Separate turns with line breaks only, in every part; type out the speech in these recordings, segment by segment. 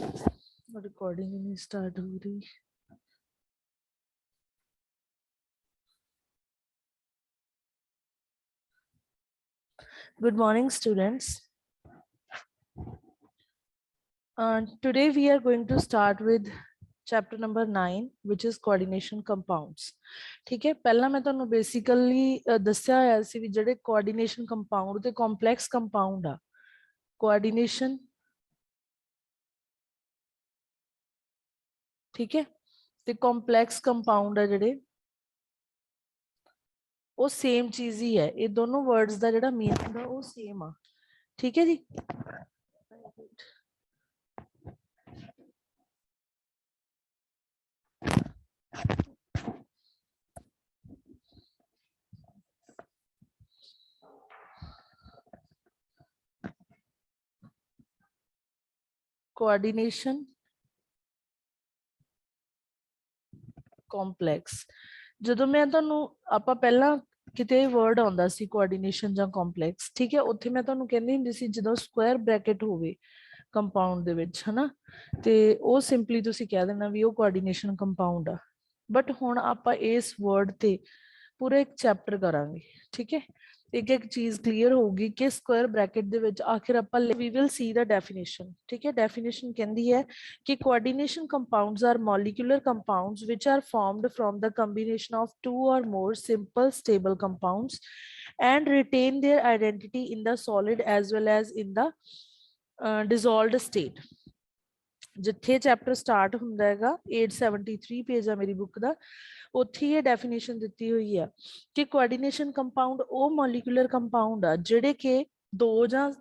Recording नहीं start हो रही। Good morning, students. Today we are going to start with chapter number 9, which is coordination compounds. ठीक है, पहला मैं ਤੁਹਾਨੂੰ basically ਦੱਸਿਆ ਹੋਇਆ ਸੀ ਵੀ ਜਿਹੜੇ coordination compound ਤੇ complex compound ਆ, coordination, ठीक है, ਤੇ complex compound ਆ ਜਿਹੜੇ ਉਹ ਸੇਮ ਚੀਜ਼ ਹੀ ਹੈ। ਇਹ ਦੋਨੋਂ ਵਰਡਸ ਦਾ ਜਿਹੜਾ ਮੀਨਿੰਗ ਆ ਉਹ ਸੇਮ ਆ, ਠੀਕ ਹੈ ਜੀ। ਕੋਆਰਡੀਨੇਸ਼ਨ ਕੰਪਲੈਕਸ, ਜਦੋਂ ਮੈਂ ਤੁਹਾਨੂੰ ਆਪਾਂ ਪਹਿਲਾਂ ਕਿਤੇ ਵਰਡ ਆਉਂਦਾ ਸੀ ਕੋਆਰਡੀਨੇਸ਼ਨ ਜਾਂ ਕੰਪਲੈਕਸ, ਠੀਕ ਹੈ, ਉੱਥੇ ਮੈਂ ਤੁਹਾਨੂੰ ਕਹਿੰਦੀ ਹੁੰਦੀ ਸੀ ਜਦੋਂ ਸਕੁਆਇਰ ਬ੍ਰੈਕਟ ਹੋਵੇ ਕੰਪਾਊਂਡ ਦੇ ਵਿੱਚ, ਹਨਾ, ਤੇ ਉਹ ਸਿੰਪਲੀ ਤੁਸੀਂ ਕਹਿ ਦੇਣਾ ਵੀ ਉਹ ਕੋਆਰਡੀਨੇਸ਼ਨ ਕੰਪਾਊਂਡ ਆ। ਬਟ ਹੁਣ ਆਪਾਂ ਇਸ ਵਰਡ ਤੇ ਪੂਰਾ ਇੱਕ ਚੈਪਟਰ ਕਰਾਂਗੇ, ਠੀਕ ਹੈ, ਇੱਕ ਇੱਕ ਚੀਜ਼ ਕਲੀਅਰ ਹੋਊਗੀ ਕਿ ਸਕੁਆਇਰ ਬ੍ਰੈਕਟ ਦੇ ਵਿੱਚ ਆਖਿਰ ਆਪਾਂ we will see the definition, ਠੀਕ ਹੈ। ਡੈਫੀਨੇਸ਼ਨ ਕਹਿੰਦੀ ਹੈ ਕਿ coordination compounds are molecular compounds which are formed from the combination of two or more simple stable compounds and retain their identity in the solid as well as in the dissolved state। ਜਿੱਥੇ chapter start ਹੁੰਦਾ ਹੈਗਾ 873 page ਆ ਮੇਰੀ book ਦਾ, ਉੱਥੇ ਇਹ definition ਦਿੱਤੀ ਹੋਈ ਆ ਕਿ ਕੋਆਰਡੀਨੇਸ਼ਨ ਕੰਪਾਊਂਡ ਉਹ ਮੋਲੀਕੂਲਰ ਕੰਪਾਊਂਡ ਆ ਜਿਹੜੇ ਕਿ ਦੋ ਜਾਂ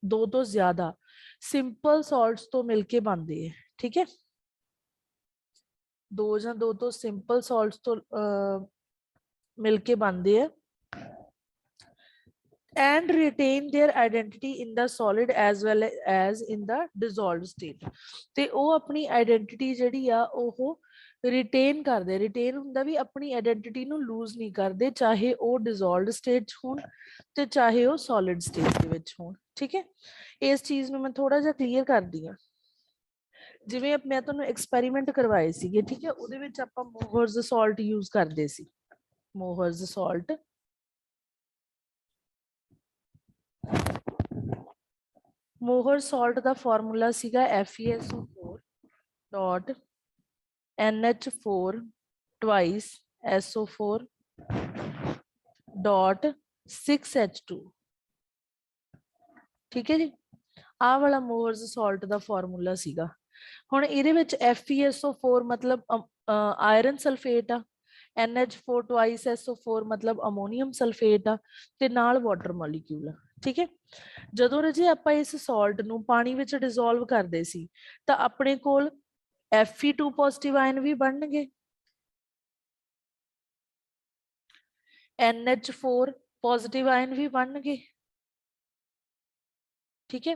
ਦੋ ਤੋਂ ਜ਼ਿਆਦਾ ਸਿੰਪਲ ਸਾਲਟਸ ਤੋਂ ਮਿਲ ਕੇ ਬਣਦੇ ਆ, ਠੀਕ ਹੈ, ਦੋ ਜਾਂ ਦੋ ਤੋਂ ਸਿੰਪਲ ਸਾਲਟਸ ਤੋਂ ਮਿਲ ਕੇ ਬਣਦੇ ਆ and retain their identity in the solid as well as in the dissolved state। ਤੇ ਉਹ ਆਪਣੀ ਆਇਡੈਂਟੀਟੀ ਜਿਹੜੀ ਆ ਉਹ ਰਿਟੇਨ ਕਰਦੇ, ਰਿਟੇਨ ਹੁੰਦਾ ਵੀ ਆਪਣੀ ਆਇਡੈਂਟੀਟੀ ਨੂੰ ਲੂਜ਼ ਨਹੀਂ ਕਰਦੇ, ਚਾਹੇ ਉਹ ਡਿਸੋਲਵਡ ਸਟੇਟ 'ਚ ਹੋਣ ਤੇ ਚਾਹੇ ਉਹ ਸੋਲਿਡ ਸਟੇਟ ਦੇ ਵਿੱਚ ਹੋਣ, ਠੀਕ ਹੈ। ਇਸ ਚੀਜ਼ ਨੂੰ ਮੈਂ ਥੋੜਾ ਜਿਹਾ ਕਲੀਅਰ ਕਰਦੀ ਹਾਂ। ਜਿਵੇਂ ਮੈਂ ਤੁਹਾਨੂੰ ਐਕਸਪੈਰੀਮੈਂਟ ਕਰਵਾਏ ਸੀਗੇ, ਠੀਕ ਹੈ, ਉਹਦੇ ਵਿੱਚ ਆਪਾਂ ਮੋਹਰਜ਼ ਸਾਲਟ ਯੂਜ਼ ਕਰਦੇ ਸੀ, ਮੋਹਰਜ਼ ਸਾਲਟ। ਮੋਹਰ ਸਾਲਟ ਦਾ ਫਾਰਮੂਲਾ ਸੀਗਾ FeSO4 dot NH4 twice SO4 dot 6H2, ਠੀਕ ਹੈ ਜੀ। ਆਹ ਵਾਲਾ ਮੋਹਰਜ਼ ਸਾਲਟ ਦਾ ਫਾਰਮੂਲਾ ਸੀਗਾ। ਹੁਣ ਇਹਦੇ ਵਿੱਚ FeSO4 ਮਤਲਬ ਆਇਰਨ ਸਲਫੇਟ ਆ, NH4 twice SO4 ਮਤਲਬ ਅਮੋਨੀਅਮ ਸਲਫੇਟ ਆ, ਤੇ ਨਾਲ ਵਾਟਰ ਮੋਲੀਕਿਊਲ ਆ, ਠੀਕ ਹੈ। ਜਦੋਂ ਰਜੇ ਆਪਾਂ ਇਸ ਸਾਲਟ ਨੂੰ ਪਾਣੀ ਵਿੱਚ ਡਿਸੋਲਵ ਕਰਦੇ ਸੀ ਤਾਂ ਆਪਣੇ ਕੋਲ Fe2 ਪੋਜ਼ਿਟਿਵ ਆਇਨ ਵੀ ਬਣਨਗੇ, NH4 ਪੋਜ਼ਿਟਿਵ ਆਇਨ ਵੀ ਬਣਨਗੇ, ਠੀਕ ਹੈ,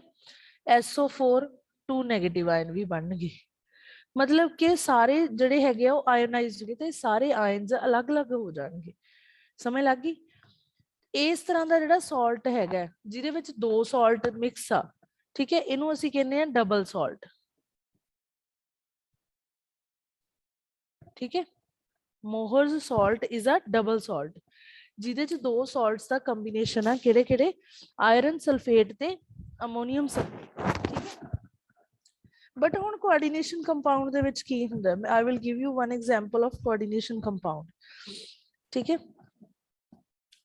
SO4 2 ਨੈਗੇਟਿਵ ਆਇਨ ਵੀ ਬਣਨਗੇ। ਮਤਲਬ ਕਿ ਸਾਰੇ ਜਿਹੜੇ ਹੈਗੇ ਆ ਉਹ ਆਇਓਨਾਈਜ਼ਡ ਹੋ ਤੇ ਸਾਰੇ ਆਇਨਸ ਅਲੱਗ-ਅਲੱਗ ਹੋ ਜਾਣਗੇ। ਸਮਝ ਲੱਗ ਗਈ? ਇਸ ਤਰ੍ਹਾਂ ਦਾ ਜਿਹੜਾ ਸਾਲਟ ਹੈਗਾ ਜਿਹਦੇ ਵਿੱਚ ਦੋ ਸਾਲਟ ਮਿਕਸ ਆ, ਠੀਕ ਹੈ, ਇਹਨੂੰ ਅਸੀਂ ਕਹਿੰਦੇ ਆ ਡਬਲ ਸਾਲਟ, ਠੀਕ ਹੈ। Mohr's salt is a double salt ਜਿਹਦੇ ਚ ਦੋ ਸਾਲਟਸ ਦਾ ਕੰਬੀਨੇਸ਼ਨ ਆ, ਕਿਹੜੇ ਕਿਹੜੇ? ਆਇਰਨ ਸਲਫੇਟ ਤੇ ਅਮੋਨੀਅਮ ਸਲਫੇਟ, ਠੀਕ ਹੈ। ਬਟ ਹੁਣ ਕੋਆਰਡੀਨੇਸ਼ਨ ਕੰਪਾਊਂਡ ਦੇ ਵਿੱਚ ਕੀ ਹੁੰਦਾ? I will give you one example of coordination compound, ਠੀਕ ਹੈ।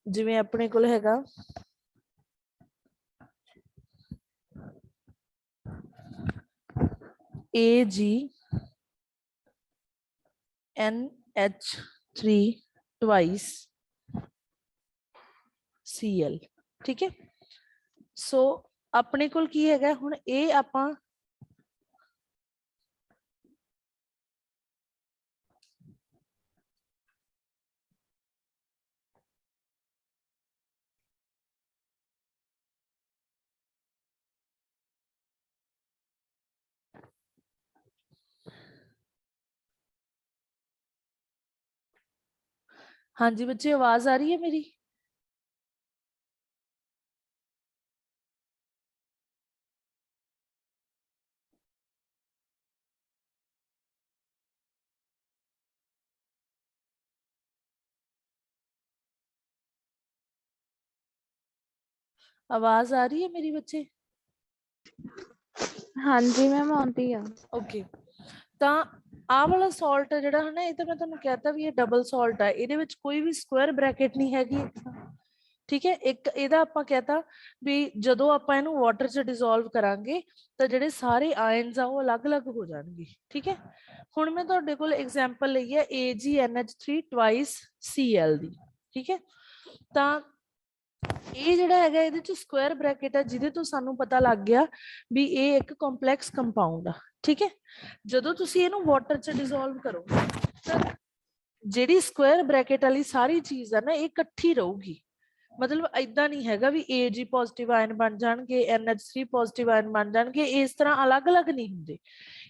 ਜਿਵੇਂ ਆਪਣੇ ਕੋਲ ਹੈਗਾ AgNH3 twice Cl, ਠੀਕ ਹੈ। ਸੋ ਆਪਣੇ ਕੋਲ ਕੀ ਹੈਗਾ ਹੁਣ? ਇਹ ਆਪਾਂ हाँ जी बच्चे, आवाज आ रही है मेरी? आवाज आ रही है मेरी बच्चे?
हाँ जी मैम आती है।
ओके, ਤਾਂ ਆਹ ਵਾਲਾ ਸॉल्ट ਹੈ ਜਿਹੜਾ ਹਨਾ, ਇਹ ਤਾਂ ਮੈਂ ਤੁਹਾਨੂੰ ਕਹਿਤਾ ਵੀ ਇਹ ਡਬਲ ਸॉल्ट ਹੈ, ਇਹਦੇ ਵਿੱਚ ਕੋਈ ਵੀ ਸਕੁਅਰ ਬ੍ਰੈਕਟ ਨਹੀਂ ਹੈਗੀ। ਠੀਕ ਹੈ, ਇੱਕ ਇਹਦਾ ਆਪਾਂ ਕਹਤਾ ਵੀ ਜਦੋਂ ਆਪਾਂ ਇਹਨੂੰ ਵਾਟਰ 'ਚ ਡਿਸੋਲਵ ਕਰਾਂਗੇ ਤਾਂ ਜਿਹੜੇ ਸਾਰੇ ਆਇਨਸ ਆ ਉਹ ਅਲੱਗ-ਅਲੱਗ ਹੋ ਜਾਣਗੇ। ਠੀਕ ਹੈ, ਹੁਣ ਮੈਂ ਤੁਹਾਡੇ ਕੋਲ ਐਗਜ਼ਾਮਪਲ ਲਈ ਹੈ AgNH3 ਟਵਾਈਸ Cl ਦੀ। ਠੀਕ ਹੈ, ਤਾਂ ਇਹ ਜਿਹੜਾ ਹੈਗਾ ਇਹਦੇ ਚ ਸਕੁਅਰ ਬ੍ਰੈਕਟ ਹੈ, ਜਿਹਦੇ ਤੋਂ ਸਾਨੂੰ ਪਤਾ ਲੱਗ ਗਿਆ ਵੀ ਇਹ ਇੱਕ ਕੰਪਲੈਕਸ ਕੰਪਾਊਂਡ ਆ। ਠੀਕ ਹੈ, ਜਦੋਂ ਤੁਸੀਂ ਇਹਨੂੰ ਵਾਟਰ ਚ ਡਿਸੋਲਵ ਕਰੋਗੇ ਤਾਂ ਜਿਹੜੀ ਸਕੁਅਰ ਬ੍ਰੈਕਟ ਵਾਲੀ ਸਾਰੀ ਚੀਜ਼ ਆ ਨਾ, ਇਹ ਇਕੱਠੀ ਰਹੂਗੀ। ਮਤਲਬ ਇਦਾਂ ਨਹੀਂ ਹੈਗਾ ਵੀ Ag ਪੋਜ਼ਿਟਿਵ ਆਇਨ ਬਣ ਜਾਣਗੇ, NH3 ਪੋਜ਼ਿਟਿਵ ਆਇਨ ਬਣ ਜਾਣਗੇ, ਇਸ ਤਰ੍ਹਾਂ ਅਲੱਗ-ਅਲੱਗ ਨਹੀਂ ਹੁੰਦੇ।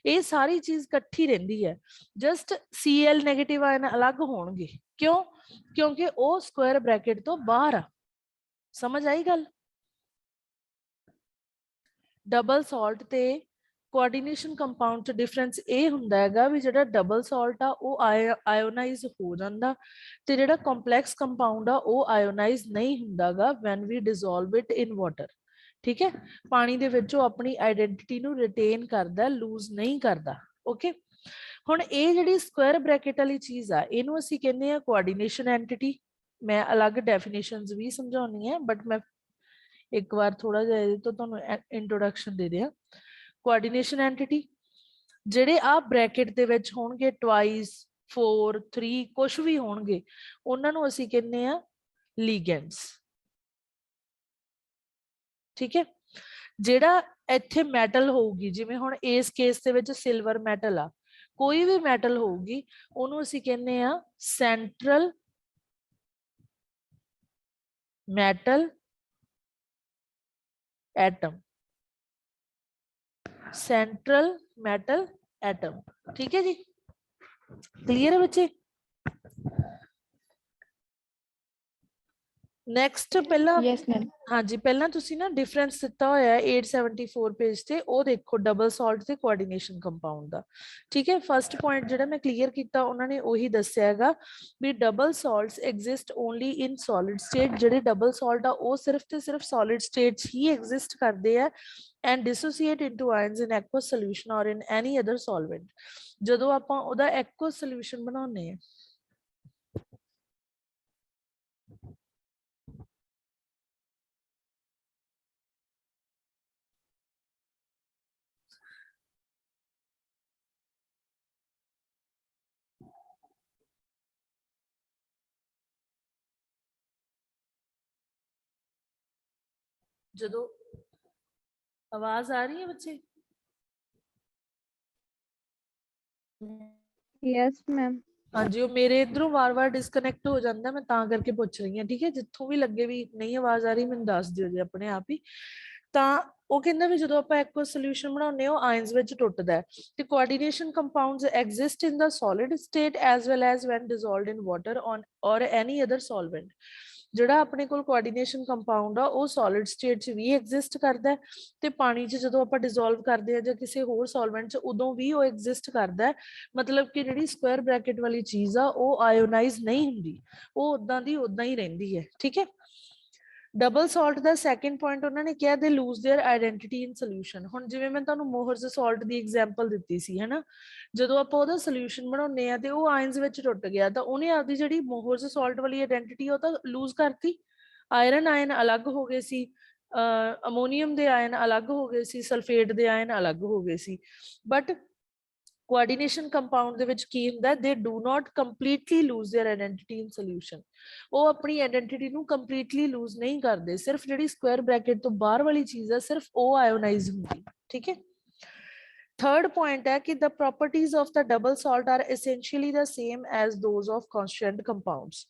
ਇਹ ਸਾਰੀ ਚੀਜ਼ ਇਕੱਠੀ ਰਹਿੰਦੀ ਹੈ, ਜਸਟ Cl ਨੈਗੇਟਿਵ ਆਇਨ ਅਲੱਗ ਹੋਣਗੇ। ਕਿਉਂ? ਕਿਉਂਕਿ ਉਹ ਸਕੁਅਰ ਬ੍ਰੈਕਟ ਤੋਂ ਬਾਹਰ ਆ। ਸਮਝ ਆਈ ਗੱਲ? ਡਬਲ ਸਾਲਟ ਤੇ ਕੋਆਰਡੀਨੇਸ਼ਨ ਕੰਪਾਊਂਡ ਚ ਡਿਫਰੈਂਸ ਇਹ ਹੁੰਦਾ ਹੈਗਾ ਵੀ ਜਿਹੜਾ ਡਬਲ ਸਾਲਟ ਆ ਉਹ ਆਇਓਨਾਈਜ਼ ਹੋ ਜਾਂਦਾ, ਤੇ ਜਿਹੜਾ ਕੰਪਲੈਕਸ ਕੰਪਾਊਂਡ ਆ ਉਹ ਆਇਓਨਾਈਜ਼ ਨਹੀਂ ਹੁੰਦਾਗਾ when we dissolve it in water. ਠੀਕ ਹੈ, ਪਾਣੀ ਦੇ ਵਿੱਚ ਉਹ ਆਪਣੀ ਆਇਡੈਂਟੀਟੀ ਨੂੰ ਰਿਟੇਨ ਕਰਦਾ, ਲੂਜ਼ ਨਹੀਂ ਕਰਦਾ। ਓਕੇ, ਹੁਣ ਇਹ ਜਿਹੜੀ ਸਕੁਅਰ ਬ੍ਰੈਕਟ ਵਾਲੀ ਚੀਜ਼ ਆ, ਇਹਨੂੰ ਅਸੀਂ ਕਹਿੰਦੇ ਆ ਕੋਆਰਡੀਨੇਸ਼ਨ ਐਂਟੀਟੀ। ਮੈਂ ਅਲੱਗ ਡੈਫੀਨੇਸ਼ਨਸ ਵੀ ਸਮਝਾਉਣੀ ਹੈ, ਬਟ ਮੈਂ ਇੱਕ ਵਾਰ ਥੋੜਾ ਜਿਹਾ ਇਹਦੇ ਤੋਂ ਤੁਹਾਨੂੰ ਇੰਟਰੋਡਕਸ਼ਨ ਦੇ ਦਿਆਂ। ਕੋਆਰਡੀਨੇਸ਼ਨ ਐਂਟੀਟੀ ਜਿਹੜੇ ਆ ਬ੍ਰੈਕਟ ਦੇ ਵਿੱਚ ਹੋਣਗੇ, ਟਵਾਈਸ 4 3 ਕੁਝ ਵੀ ਹੋਣਗੇ, ਉਹਨਾਂ ਨੂੰ ਅਸੀਂ ਕਹਿੰਦੇ ਆ ਲੀਗੈਂਡਸ। ਠੀਕ ਹੈ, ਜਿਹੜਾ ਇੱਥੇ ਮੈਟਲ ਹੋਊਗੀ, ਜਿਵੇਂ ਹੁਣ ਇਸ ਕੇਸ ਦੇ ਵਿੱਚ ਸਿਲਵਰ ਮੈਟਲ ਆ, ਕੋਈ ਵੀ ਮੈਟਲ ਹੋਊਗੀ ਉਹਨੂੰ ਅਸੀਂ ਕਹਿੰਦੇ ਆ central metal atom, central metal atom. ठीक है जी, क्लियर है बच्चे? नेक्स्ट पहला
यस मैम।
हाँ जी, पहला तुसी ना डिफरेंस दिता होया है 874 पेज ते, ओ देखो डबल सॉल्ट ते कोऑर्डिनेशन कंपाउंड दा। ठीक है, फर्स्ट पॉइंट जेड़ा मैं क्लियर कीता उन्होंने वही दस्या हैगा भी double salts exist only in solid state. जेड़े डबल सॉल्ट आ ओ सिर्फ ते सिर्फ सॉलिड स्टेट ही एग्जिस्ट करदे है and dissociate into ions in aqueous solution or in any other solvent। ਜਦੋਂ ਆਪਾਂ ਉਹਦਾ aqueous solution ਬਣਾਉਨੇ ਆ, ਜਦੋਂ आवाज आ रही है बच्चे?
Yes ma'am.
हाँ जी, वो मेरे इधरों वार-वार डिस्कनेक्ट हो जाता, मैं तां करके पूछ रही हूँ। ठीक है, जिथों भी लगे भी नहीं आवाज आ रही मैंने दस दिओ जी अपने आप ही। ਤਾਂ ਉਹ ਕਹਿੰਦਾ ਵੀ ਜਦੋਂ ਆਪਾਂ ਐਕੁਅਸ ਸੋਲੂਸ਼ਨ ਬਣਾਉਂਦੇ ਹਾਂ ਉਹ ਆਇਨਸ ਵਿੱਚ ਟੁੱਟਦਾ ਹੈ, ਤੇ coordination compounds exist in the solid state as well as when dissolved in water on or any other ਸੋਲਵੈਂਟ। ਜਿਹੜਾ ਆਪਣੇ ਕੋਲ ਕੋਆਰਡੀਨੇਸ਼ਨ ਕੰਪਾਊਂਡ ਆ ਉਹ ਸੋਲਿਡ ਸਟੇਟ 'ਚ ਵੀ ਐਗਜ਼ਿਸਟ ਕਰਦਾ ਹੈ, ਤੇ ਪਾਣੀ 'ਚ ਜਦੋਂ ਆਪਾਂ ਡਿਸੋਲਵ ਕਰਦੇ ਹਾਂ ਜਾਂ ਕਿਸੇ ਹੋਰ ਸੋਲਵੈਂਟ 'ਚ ਉਦੋਂ ਵੀ ਉਹ ਐਗਜ਼ਿਸਟ ਕਰਦਾ ਹੈ। ਮਤਲਬ ਕਿ ਜਿਹੜੀ ਸਕੁਅਰ ਬ੍ਰੈਕਟ ਵਾਲੀ ਚੀਜ਼ ਆ ਉਹ ਆਇਓਨਾਈਜ਼ ਨਹੀਂ ਹੁੰਦੀ, ਉਹ ਉਦਾਂ ਦੀ ਉਦਾਂ ਹੀ ਰਹਿੰਦੀ ਹੈ। ਠੀਕ ਹੈ, ਡਬਲ ਸਾਲਟ ਦਾ ਸੈਕੰਡ ਪੁਆਇੰਟ ਉਹਨਾਂ ਨੇ ਕਿਹਾ they lose their identity in solution. ਹੁਣ ਜਿਵੇਂ ਮੈਂ ਤੁਹਾਨੂੰ ਮੋਹਰਜ਼ ਸਾਲਟ ਦੀ ਐਗਜ਼ਾਮਪਲ ਦਿੱਤੀ ਸੀ ਹੈ ਨਾ, ਜਦੋਂ ਆਪਾਂ ਉਹਦਾ ਸੋਲੂਸ਼ਨ ਬਣਾਉਂਦੇ ਆ ਤੇ ਉਹ ਆਇਨਸ ਵਿੱਚ ਟੁੱਟ ਗਿਆ ਤਾਂ ਉਹਨੇ ਆਪਦੀ ਜਿਹੜੀ ਮੋਹਰਜ਼ ਸਾਲਟ ਵਾਲੀ ਆਇਡੈਂਟੀਟੀ ਉਹ ਤਾਂ ਲੂਜ਼ ਕਰਤੀ। ਆਇਰਨ ਆਇਨ ਅਲੱਗ ਹੋ ਗਏ ਸੀ, ਅਮੋਨੀਅਮ ਦੇ ਆਇਨ ਅਲੱਗ ਹੋ ਗਏ ਸੀ, ਸਲਫੇਟ ਦੇ ਆਇਨ ਅਲੱਗ ਹੋ ਗਏ ਸੀ। ਬਟ ਕੋਆਰਡੀਨੇਸ਼ਨ ਕੰਪਾਊਂਡ ਦੇ ਵਿੱਚ ਕੀ ਹੁੰਦਾ, they do not completely lose their identity in solution. ਉਹ ਆਪਣੀ ਆਇਡੈਂਟੀਟੀ ਨੂੰ ਕੰਪਲੀਟਲੀ ਲੂਜ਼ ਨਹੀਂ ਕਰਦੇ, ਸਿਰਫ ਜਿਹੜੀ ਸਕੁਅਰ ਬ੍ਰੈਕਟ ਤੋਂ ਬਾਹਰ ਵਾਲੀ ਚੀਜ਼ ਹੈ ਸਿਰਫ ਉਹ ਆਇਓਨਾਈਜ਼ ਹੁੰਦੀ। ਠੀਕ ਹੈ, ਥਰਡ ਪੁਆਇੰਟ ਹੈ ਕਿ the properties of the double salt are essentially the same as those of constant compounds।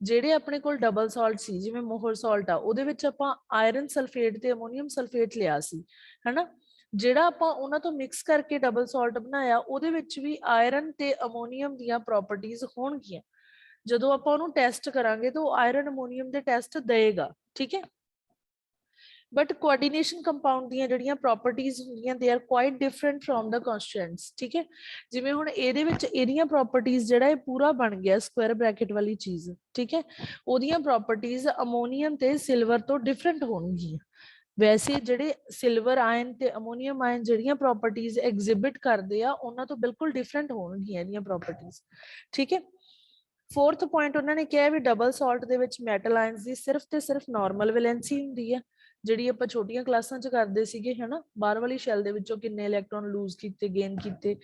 ਜਿਹੜੇ ਆਪਣੇ ਕੋਲ ਡਬਲ ਸਾਲਟ ਸੀ, ਜਿਵੇਂ ਮੋਹਰ ਸਾਲਟ ਆ, ਉਹਦੇ ਵਿੱਚ ਆਪਾਂ ਆਇਰਨ ਸਲਫੇਟ ਤੇ ਅਮੋਨੀਅਮ ਸਲਫੇਟ ਲਿਆ ਸੀ ਹਨਾ, ਜਿਹੜਾ ਆਪਾਂ ਉਹਨਾਂ ਤੋਂ ਮਿਕਸ ਕਰਕੇ ਡਬਲ ਸਾਲਟ ਬਣਾਇਆ ਉਹਦੇ ਵਿੱਚ ਵੀ ਆਇਰਨ ਤੇ ਅਮੋਨੀਅਮ ਦੀਆਂ ਪ੍ਰੋਪਰਟੀਜ਼ ਹੋਣਗੀਆਂ। ਜਦੋਂ ਆਪਾਂ ਉਹਨੂੰ ਟੈਸਟ ਕਰਾਂਗੇ ਤਾਂ ਉਹ ਆਇਰਨ ਅਮੋਨੀਅਮ ਦੇ ਟੈਸਟ ਦੇਗਾ। ਠੀਕ ਹੈ, बट कोऑर्डिनेशन कंपाउंड ਦੀਆਂ ਜਿਹੜੀਆਂ ਪ੍ਰੋਪਰਟੀਜ਼ ਹੁੰਦੀਆਂ they are quite different from the constituents ਠੀਕ ਹੈ ਜਿਵੇਂ ਹੁਣ ਇਹਦੇ ਵਿੱਚ ਇਹਦੀਆਂ ਪ੍ਰੋਪਰਟੀਜ਼ ਜਿਹੜਾ ਇਹ ਪੂਰਾ ਬਣ ਗਿਆ ਸਕੁਆਇਰ ਬ੍ਰੈਕਟ ਵਾਲੀ ਚੀਜ਼ ਠੀਕ ਹੈ ਉਹਦੀਆਂ ਪ੍ਰੋਪਰਟੀਜ਼ ਅਮੋਨੀਅਮ ਤੇ ਸਿਲਵਰ ਤੋਂ ਡਿਫਰੈਂਟ ਹੋਣਗੀਆਂ ਵੈਸੇ ਜਿਹੜੇ ਸਿਲਵਰ ਆਇਨ ਤੇ ਅਮੋਨੀਅਮ ਆਇਨ ਜਿਹੜੀਆਂ ਪ੍ਰੋਪਰਟੀਜ਼ ਐਗਜ਼ਿਬਿਟ ਕਰਦੇ ਆ ਉਹਨਾਂ ਤੋਂ ਬਿਲਕੁਲ ਡਿਫਰੈਂਟ ਹੋਣਗੀਆਂ ਇਹਦੀਆਂ ਪ੍ਰੋਪਰਟੀਜ਼ ਠੀਕ ਹੈ फोर्थ पॉइंट उन्होंने कहा भी डबल सॉल्ट ਦੇ ਵਿੱਚ ਮੈਟਲ ਆਇਨਸ ਦੀ ਸਿਰਫ ਤੇ ਸਿਰਫ ਨਾਰਮਲ ਵੈਲੈਂਸੀ ਹੁੰਦੀ ਹੈ ਜਿਹੜੀ ਆਪਾਂ ਛੋਟੀਆਂ ਕਲਾਸਾਂ 'ਚ ਕਰਦੇ ਸੀਗੇ ਹਨਾ ਬਾਹਰ ਵਾਲੀ ਸ਼ੈਲ ਦੇ ਵਿੱਚੋਂ ਕਿੰਨੇ ਇਲੈਕਟ੍ਰੋਨ ਲੂਜ਼ ਕੀਤੇ ਗੇਨ ਕੀਤੇ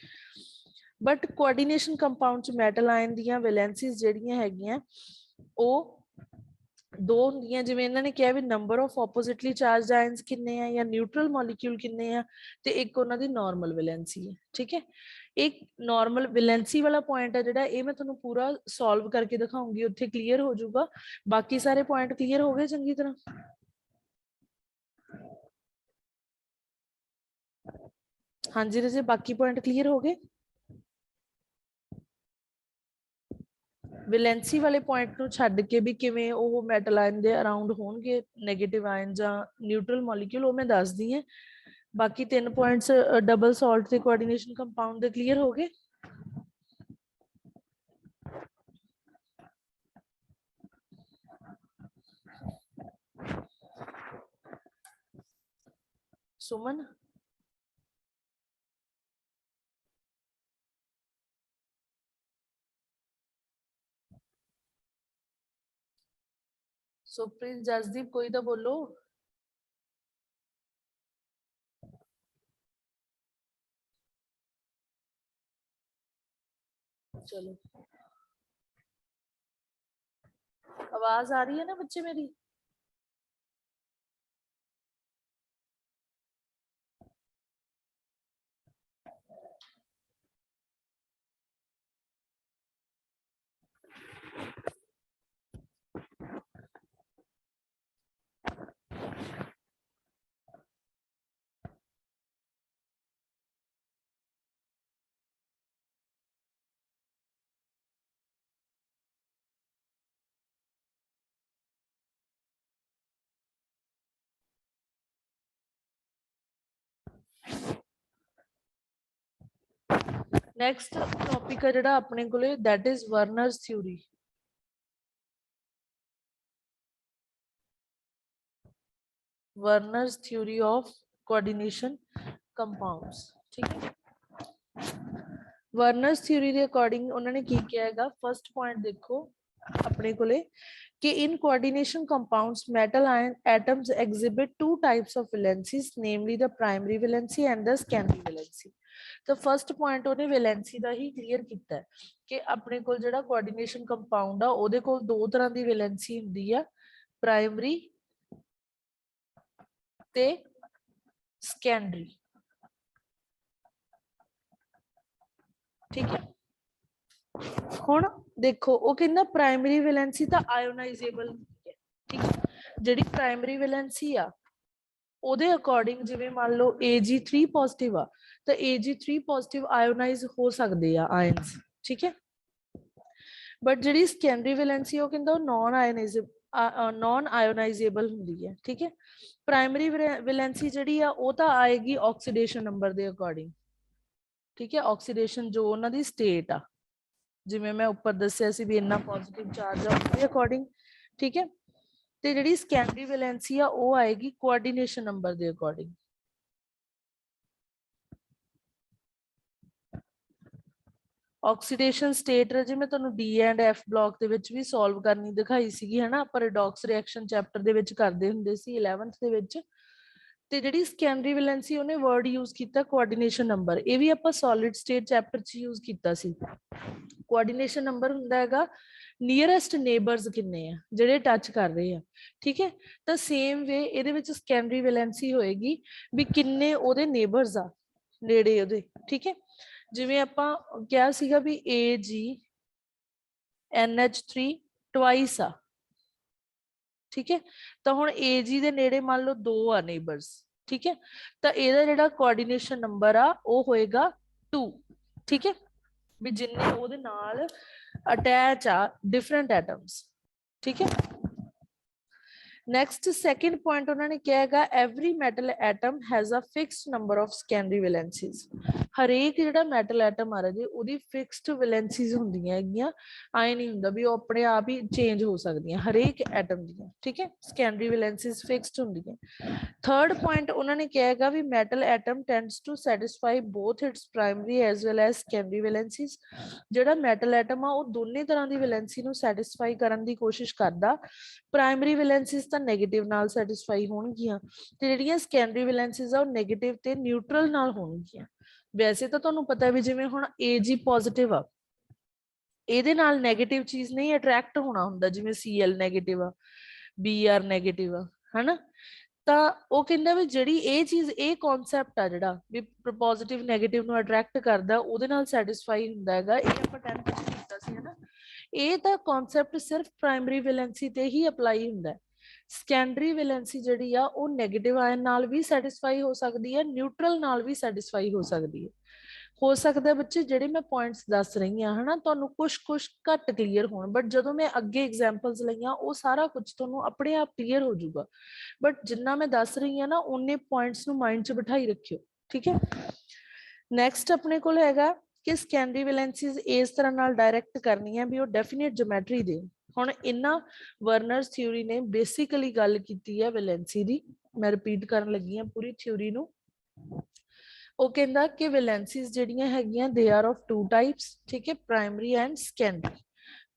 ਬਟ ਕੋਆਰਡੀਨੇਸ਼ਨ ਕੰਪਾਊਂਡ 'ਚ ਮੈਟਲ ਆਇਨ ਦੀਆਂ ਵੈਲੈਂਸੀਜ਼ ਜਿਹੜੀਆਂ ਹੈਗੀਆਂ ਉਹ ਦੋ ਹੁੰਦੀਆਂ ਜਿਵੇਂ ਇਹਨਾਂ ਨੇ ਕਿਹਾ ਵੀ ਨੰਬਰ ਆਫ ਆਪੋਜ਼ਿਟਲੀ ਚਾਰਜਡ ਆਇਨਸ ਕਿੰਨੇ ਆ ਜਾਂ ਨਿਊਟਰਲ ਮੋਲੀਕਿਊਲ ਕਿੰਨੇ ਆ ਤੇ ਇੱਕ ਉਹਨਾਂ ਦੀ ਨਾਰਮਲ ਵੈਲੈਂਸੀ ਹੈ ਠੀਕ ਹੈ एक नॉर्मल वैलेंसी वाला पॉइंट है जेड़ा ये मैं तुहानू पूरा सॉल्व करके दिखाऊंगी उत्थे क्लियर हो जाऊगा बाकी सारे पॉइंट क्लियर हो गए चंगी तरह हाँ जी रजे बाकी पॉइंट क्लियर हो गए वैलेंसी वाले पॉइंट नू छड्ड के भी किवें ओह मेटल आयन दे अराउंड होणगे नेगेटिव आयन जां न्यूट्रल मॉलिक्यूल ओह मैं दसदी हां बाकी 3 पॉइंट्स डबल सॉल्ट ते कोऑर्डिनेशन कंपाउंड दे क्लियर हो गए सुमन सुप्रीत जसदीप कोई तो बोलो चलो आवाज आ रही है ना बच्चे मेरी नेक्स्ट टॉपिक है जिहड़ा अपने कोले that is Werner's theory Werner's theory of coordination compounds ठीक है वर्नर्स थ्योरी के अकॉर्डिंग उन्होंने की किया हैगा फर्स्ट पॉइंट देखो अपने कोले कि in coordination compounds metal ion atoms exhibit two types of valencies namely the primary valency and the secondary valency तो फर्स्ट पॉइंट ਉਹਨੇ ਵੈਲੈਂਸੀ ਦਾ ਹੀ ਕਲੀਅਰ ਕੀਤਾ ਹੈ ਕਿ ਆਪਣੇ ਕੋਲ ਜਿਹੜਾ ਕੋਆਰਡੀਨੇਸ਼ਨ ਕੰਪਾਊਂਡ ਆ ਉਹਦੇ ਕੋਲ ਦੋ ਤਰ੍ਹਾਂ ਦੀ ਵੈਲੈਂਸੀ ਹੁੰਦੀ ਆ ਪ੍ਰਾਇਮਰੀ ਤੇ ਸੈਕੰਡਰੀ ठीक है ਹੁਣ ਦੇਖੋ ਉਹ ਕਹਿੰਦਾ ਪ੍ਰਾਇਮਰੀ ਵੈਲੈਂਸੀ ਤਾਂ ਆਇਓਨਾਈਜ਼ੇਬਲ ਹੁੰਦੀ ਹੈ ਠੀਕ ਹੈ ਜਿਹੜੀ ਪ੍ਰਾਇਮਰੀ ਵੈਲੈਂਸੀ ਆ ਉਹਦੇ ਅਕੋਰਡਿੰਗ ਜਿਵੇਂ ਮੰਨ ਲਓ Ag3 ਪੋਜ਼ਿਟਿਵ ਆ ਤਾਂ Ag3 ਪੋਜ਼ਿਟਿਵ ਆਇਓਨਾਈਜ਼ ਹੋ ਸਕਦੇ ਆ ਆਇਨਸ ਠੀਕ ਹੈ ਬਟ ਜਿਹੜੀ ਸੈਕੰਡਰੀ ਵੈਲੈਂਸੀ ਉਹ ਕਹਿੰਦਾ ਉਹ ਨॉन ਆਇਓਨਾਈਜ਼ੇਬਲ ਹੁੰਦੀ ਹੈ ਠੀਕ ਹੈ ਪ੍ਰਾਇਮਰੀ ਵੈਲੈਂਸੀ ਜਿਹੜੀ ਆ ਉਹ ਤਾਂ ਆਏਗੀ ਆਕਸੀਡੇਸ਼ਨ ਨੰਬਰ ਦੇ ਅਕੋਰਡਿੰਗ ਠੀਕ ਹੈ ਆਕਸੀਡੇਸ਼ਨ ਜੋ ਉਹਨਾਂ ਦੀ ਸਟੇਟ ਆ ਜਿਵੇਂ ਮੈਂ ਉੱਪਰ ਦੱਸਿਆ ਸੀ ਵੀ ਇੰਨਾ ਪੋਜ਼ਿਟਿਵ ਚਾਰਜ ਆ ਉਹਦੇ ਅਕੋਰਡਿੰਗ ਠੀਕ ਹੈ ਤੇ ਜਿਹੜੀ ਸੈਕੰਡਰੀ ਵੈਲੈਂਸੀ ਆ ਉਹ ਆਏਗੀ ਕੋਆਰਡੀਨੇਸ਼ਨ ਨੰਬਰ ਦੇ ਅਕੋਰਡਿੰਗ ਆਕਸੀਡੇਸ਼ਨ ਸਟੇਟ ਰਜੇ ਮੈਂ ਤੁਹਾਨੂੰ ਡੀ ਐਂਡ ਐਫ ਬਲਾਕ ਦੇ ਵਿੱਚ ਵੀ ਸੋਲਵ ਕਰਨੀ ਦਿਖਾਈ ਸੀਗੀ ਹਨਾ ਆਪਾਂ ਰਿਡੌਕਸ ਰਿਐਕਸ਼ਨ ਚੈਪਟਰ ਦੇ ਵਿੱਚ ਕਰਦੇ ਹੁੰਦੇ ਸੀ 11th ਦੇ ਵਿੱਚ ਤੇ ਜਿਹੜੀ ਸੈਕੰਡਰੀ ਵੈਲੈਂਸੀ ਉਹਨੇ ਵਰਡ ਯੂਜ਼ ਕੀਤਾ ਕੋਆਰਡੀਨੇਸ਼ਨ ਨੰਬਰ ਇਹ ਵੀ ਆਪਾਂ ਸੋਲਿਡ ਸਟੇਟ ਚੈਪਟਰ 'ਚ ਯੂਜ਼ ਕੀਤਾ ਸੀ ਕੋਆਰਡੀਨੇਸ਼ਨ ਨੰਬਰ ਹੁੰਦਾ ਹੈਗਾ ਨੀਅਰੈਸਟ ਨੇਬਰਸ ਕਿੰਨੇ ਆ ਜਿਹੜੇ ਟੱਚ ਕਰ ਰਹੇ ਆ ਠੀਕ ਹੈ ਤਾਂ ਸੇਮ ਵੇ ਇਹਦੇ ਵਿੱਚ ਸੈਕੰਡਰੀ ਵੈਲੈਂਸੀ ਹੋਏਗੀ ਵੀ ਕਿੰਨੇ ਉਹਦੇ ਨੇਬਰਸ ਆ ਨੇੜੇ ਉਹਦੇ ਠੀਕ ਹੈ ਜਿਵੇਂ ਆਪਾਂ ਕਿਹਾ ਸੀਗਾ ਵੀ AgNH3 ਟਵਾਈਸ ਆ ਠੀਕ ਹੈ ਤਾਂ ਹੁਣ Ag ਦੇ ਨੇੜੇ ਮੰਨ ਲਓ 2 ਆ ਨੇਬਰਸ ਠੀਕ ਹੈ ਤਾਂ ਇਹਦਾ ਜਿਹੜਾ ਕੋਆਰਡੀਨੇਸ਼ਨ ਨੰਬਰ ਆ ਉਹ ਹੋਏਗਾ 2 ਠੀਕ ਹੈ ਵੀ ਜਿੰਨੇ ਉਹਦੇ ਨਾਲ ਅਟੈਚ ਆ ਡਿਫਰੈਂਟ ਐਟਮਸ ਠੀਕ ਹੈ ਨੈਕਸਟ ਸੈਕਿੰਡ ਪੁਆਇੰਟ ਉਹਨਾਂ ਨੇ ਕਿਹਾ ਹੈਗਾ every metal atom has a fixed number of secondary valencies. ਹਰੇਕ ਜਿਹੜਾ ਮੈਟਲ ਐਟਮ ਆ ਰਿਹਾ ਜੀ ਉਹਦੀ ਫਿਕਸਡ ਵੈਲੈਂਸੀਜ਼ ਹੁੰਦੀਆਂ ਹੈਗੀਆਂ, ਆਏ ਨਹੀਂ ਹੁੰਦਾ ਵੀ ਉਹ ਆਪਣੇ ਆਪ ਹੀ ਚੇਂਜ ਹੋ ਸਕਦੀਆਂ ਹਰੇਕ ਐਟਮ ਦੀਆਂ, ਠੀਕ ਹੈ, ਸੈਕੰਡਰੀ ਵੈਲੈਂਸੀਜ਼ ਫਿਕਸਡ ਹੁੰਦੀਆਂ। ਥਰਡ ਪੁਆਇੰਟ ਉਹਨਾਂ ਨੇ ਕਿਹਾ ਹੈਗਾ ਵੀ metal atom tends to satisfy both its primary as well as secondary valencies. ਜਿਹੜਾ ਮੈਟਲ ਐਟਮ ਆ ਉਹ ਦੋਨੇ ਤਰ੍ਹਾਂ ਦੀ ਵੈਲੈਂਸੀ ਨੂੰ ਸੈਟਿਸਫਾਈ ਕਰਨ ਦੀ ਕੋਸ਼ਿਸ਼ ਕਰਦਾ। ਪ੍ਰਾਇਮਰੀ ਵੈਲੈਂਸੀਜ਼ ਤਾਂ ਨੈਗੇਟਿਵ ਨਾਲ ਸੈਟਿਸਫਾਈ ਹੋਣਗੀਆਂ ਤੇ ਜਿਹੜੀਆਂ ਸੈਕੰਡਰੀ ਵੈਲੈਂਸੀਜ਼ ਆ ਉਹ ਨੈਗੇਟਿਵ ਤੇ ਨਿਊਟਰਲ ਨਾਲ ਹੋਣਗੀਆਂ। ਵੈਸੇ ਤਾਂ ਤੁਹਾਨੂੰ ਪਤਾ ਵੀ ਜਿਵੇਂ ਹੁਣ Ag ਪੋਜ਼ਿਟਿਵ ਆ, ਇਹਦੇ ਨਾਲ ਨੈਗੇਟਿਵ ਚੀਜ਼ ਨਹੀਂ ਅਟਰੈਕਟ ਹੋਣਾ ਹੁੰਦਾ, ਜਿਵੇਂ Cl ਨੈਗੇਟਿਵ ਆ, Br ਨੈਗੇਟਿਵ ਆ, ਹਨਾ। ਤਾਂ ਉਹ ਕਹਿੰਦਾ ਵੀ ਜਿਹੜੀ ਇਹ ਚੀਜ਼, ਇਹ ਕਨਸੈਪਟ ਆ ਜਿਹੜਾ ਵੀ ਪੋਜ਼ਿਟਿਵ ਨੈਗੇਟਿਵ ਨੂੰ ਅਟਰੈਕਟ ਕਰਦਾ ਉਹਦੇ ਨਾਲ ਸੈਟਿਸਫਾਈ ਹੁੰਦਾ ਹੈਗਾ, ਇਹ ਆਪਾਂ 10th ਚ ਕੀਤਾ ਸੀ ਹਨਾ। ਇਹ ਤਾਂ ਕਨਸੈਪਟ ਸਿਰਫ ਪ੍ਰਾਇਮਰੀ ਵੈਲੈਂਸੀ ਤੇ ਹੀ ਅਪਲਾਈ ਹੁੰਦਾ ਹੈ। ਸੈਕੰਡਰੀ ਵੈਲੈਂਸੀ ਜਿਹੜੀ ਆ ਉਹ ਨੈਗੇਟਿਵ ਆਇਨ ਨਾਲ ਵੀ ਸੈਟਿਸਫਾਈ ਹੋ ਸਕਦੀ ਹੈ, ਨਿਊਟਰਲ ਨਾਲ ਵੀ ਸੈਟਿਸਫਾਈ ਹੋ ਸਕਦੀ ਹੈ। ਹੋ ਸਕਦਾ ਬੱਚੇ ਜਿਹੜੇ ਮੈਂ ਪੁਆਇੰਟਸ ਦੱਸ ਰਹੀ ਹਾਂ ਹਨਾ ਤੁਹਾਨੂੰ ਕੁਝ ਘੱਟ ਕਲੀਅਰ ਹੋਣ, ਬਟ ਜਦੋਂ ਮੈਂ ਅੱਗੇ ਐਗਜ਼ਾਮਪਲਸ ਲਈਆਂ ਉਹ ਸਾਰਾ ਕੁਝ ਤੁਹਾਨੂੰ ਆਪਣੇ ਆਪ ਕਲੀਅਰ ਹੋ ਜਾਊਗਾ। ਬਟ ਜਿੰਨਾ ਮੈਂ ਦੱਸ ਰਹੀ ਹਾਂ ਨਾ ਉਹਨੇ ਪੁਆਇੰਟਸ ਨੂੰ ਮਾਈਂਡ 'ਚ ਬਿਠਾਈ ਰੱਖਿਓ, ਠੀਕ ਹੈ। ਨੈਕਸਟ ਆਪਣੇ ਕੋਲ ਹੈਗਾ ਕਿ ਸੈਕੰਡਰੀ ਵੈਲੈਂਸੀਜ਼ ਇਸ ਤਰ੍ਹਾਂ ਨਾਲ ਡਾਇਰੈਕਟ ਕਰਨੀ ਹੈ ਵੀ ਉਹ ਡੈਫੀਨਿਟ ਜਿਓਮੈਟਰੀ ਦੇ। ਹੁਣ ਇਹਨਾਂ ਵਰਨਰਸ ਥਿਊਰੀ ਨੇ ਬੇਸਿਕਲੀ ਗੱਲ ਕੀਤੀ ਹੈ ਵੈਲੈਂਸੀ ਦੀ, ਮੈਂ ਰਿਪੀਟ ਕਰਨ ਲੱਗੀ ਹਾਂ ਪੂਰੀ ਥਿਊਰੀ ਨੂੰ। ਉਹ ਕਹਿੰਦਾ ਕਿ ਵੈਲੈਂਸੀਜ਼ ਜਿਹੜੀਆਂ ਹੈਗੀਆਂ they are of to types, ਠੀਕ ਹੈ, ਪ੍ਰਾਇਮਰੀ ਐਂਡ ਸੈਕੰਡਰੀ।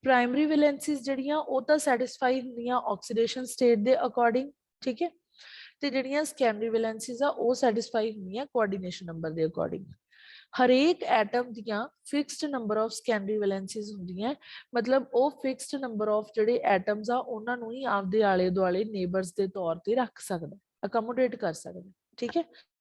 ਪ੍ਰਾਇਮਰੀ ਵੈਲੈਂਸੀਜ਼ ਜਿਹੜੀਆਂ ਉਹ ਤਾਂ ਸੈਟਿਸਫਾਈ ਹੁੰਦੀਆਂ ਆਕਸੀਡੇਸ਼ਨ ਸਟੇਟ ਦੇ ਅਕੋਰਡਿੰਗ, ਠੀਕ ਹੈ, ਤੇ ਜਿਹੜੀਆਂ ਸੈਕੰਡਰੀ ਵੈਲੈਂਸੀਜ਼ ਆ ਉਹ ਸੈਟਿਸਫਾਈ ਹੁੰਦੀਆਂ ਕੋਆਰਡੀਨੇਸ਼ਨ ਨੰਬਰ ਦੇ ਅਕੋਰਡਿੰਗ। ਹਰੇਕ ਐਟਮ ਦੀਆਂ ਫਿਕਸਡ ਨੰਬਰ ਆਫ ਸੈਕੰਡਰੀ ਵੈਲੈਂਸੀਜ਼ ਹੁੰਦੀਆਂ, ਮਤਲਬ ਉਹ ਫਿਕਸਡ ਨੰਬਰ ਆਫ ਜਿਹੜੇ ਐਟਮਸ ਆ ਉਹਨਾਂ ਨੂੰ ਹੀ ਆਪਦੇ ਆਲੇ ਦੁਆਲੇ ਨੇਬਰਸ ਦੇ ਤੌਰ ਤੇ ਰੱਖ ਸਕਦਾ, ਅਕਮੋਡੇਟ ਕਰ ਸਕਦਾ, ਠੀਕ ਹੈ।